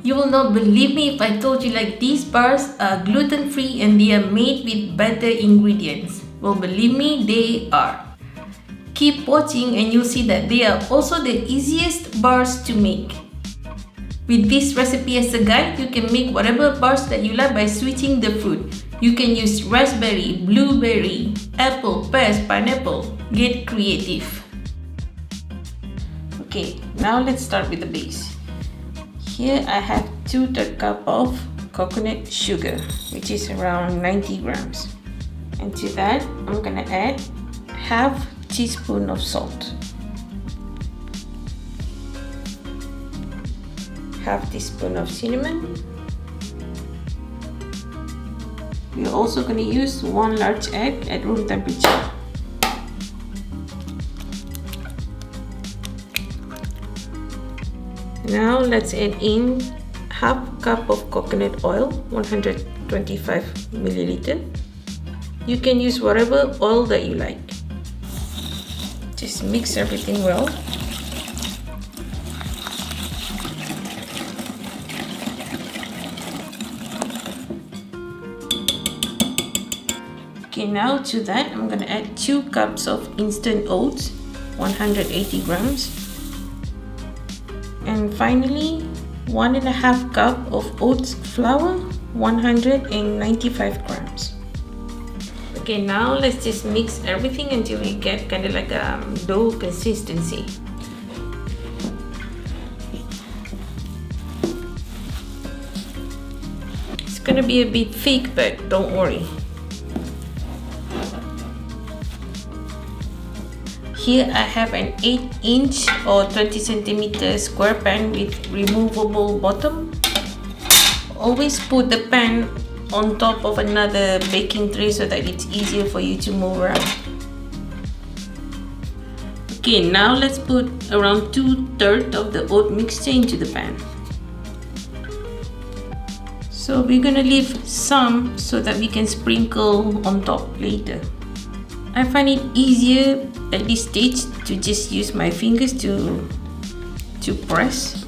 You will not believe me if I told you like these bars are gluten-free and they are made with better ingredients. Well, believe me, they are. Keep watching and you'll see that they are also the easiest bars to make. With this recipe as a guide, you can make whatever bars that you like by switching the fruit. You can use raspberry, blueberry, apple, pears, pineapple. Get creative. Okay, now let's start with the base. Here I have 2/3 cup of coconut sugar, which is around 90 grams. And to that, I'm gonna add half teaspoon of salt, half teaspoon of cinnamon. We're also gonna use 1 large egg at room temperature. Now let's add in half cup of coconut oil, 125 milliliter. You can use whatever oil that you like. Just mix everything well. Okay, now to that I'm gonna add 2 cups of instant oats, 180 grams. And finally, 1.5 cup of oats flour, 195 grams. Okay, now let's just mix everything until we get kind of like a dough consistency. It's gonna be a bit thick, but don't worry. Here I have an 8-inch or 20 centimeter square pan with removable bottom. Always put the pan on top of another baking tray so that it's easier for you to move around. Okay, now let's put around 2/3 of the oat mixture into the pan. So we're gonna leave some so that we can sprinkle on top later. I find it easier at this stage to just use my fingers to press.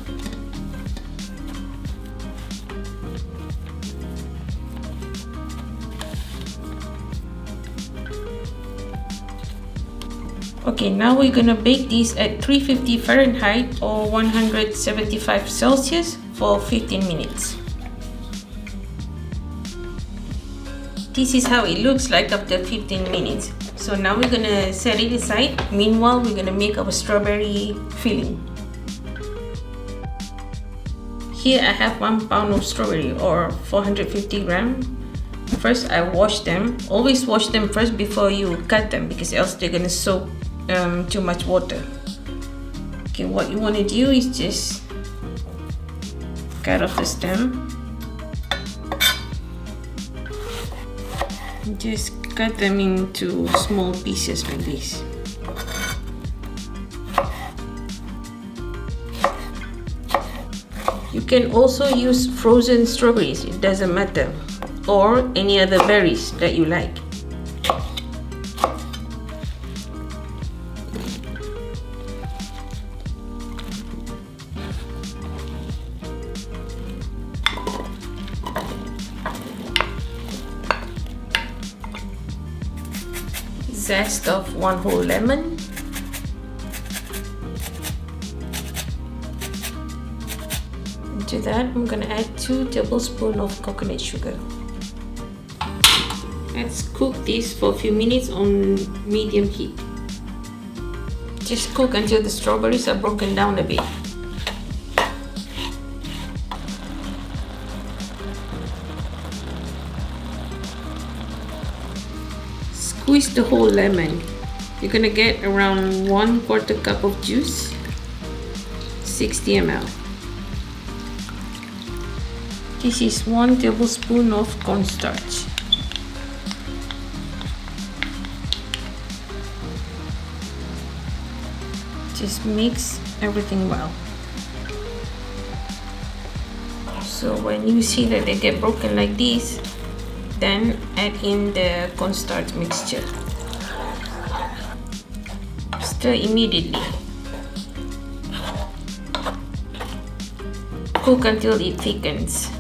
Okay, now we're gonna bake this at 350 Fahrenheit or 175 Celsius for 15 minutes. This is how it looks like after 15 minutes. So now we're gonna set it aside. Meanwhile, we're gonna make our strawberry filling. Here I have 1 pound of strawberry or 450 grams. First I wash them. Always wash them first before you cut them because else they're gonna soak too much water. Okay, what you want to do is just cut off the stem. Just cut them into small pieces like this. You can also use frozen strawberries, it doesn't matter, or any other berries that you like. Zest of 1 whole lemon. To that I'm gonna add 2 tablespoons of coconut sugar. Let's cook this for a few minutes on medium heat. Just cook until the strawberries are broken down a bit. Squeeze the whole lemon. You're gonna get around 1/4 cup of juice, 60 ml. This is 1 tablespoon of cornstarch. Just mix everything well. So when you see that they get broken like this, then add in the cornstarch mixture. Stir immediately. cook until it thickens.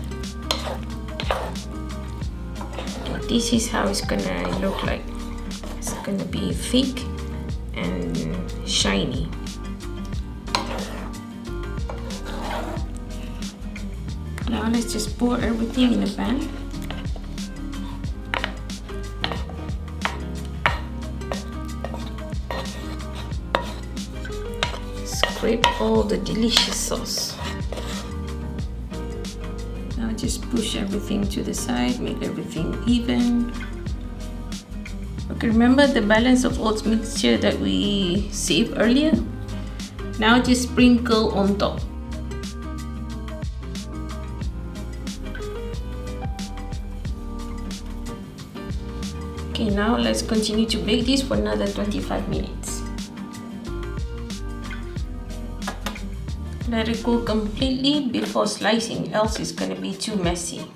This is how it's gonna look like. It's gonna be thick and shiny. Now let's just pour everything in the pan. Scrape all the delicious sauce. Now just push everything to the side, make everything even. Okay, remember the balance of oats mixture that we saved earlier? Now just sprinkle on top. Okay, now let's continue to bake this for another 25 minutes. Let it cool completely before slicing, else it's gonna be too messy.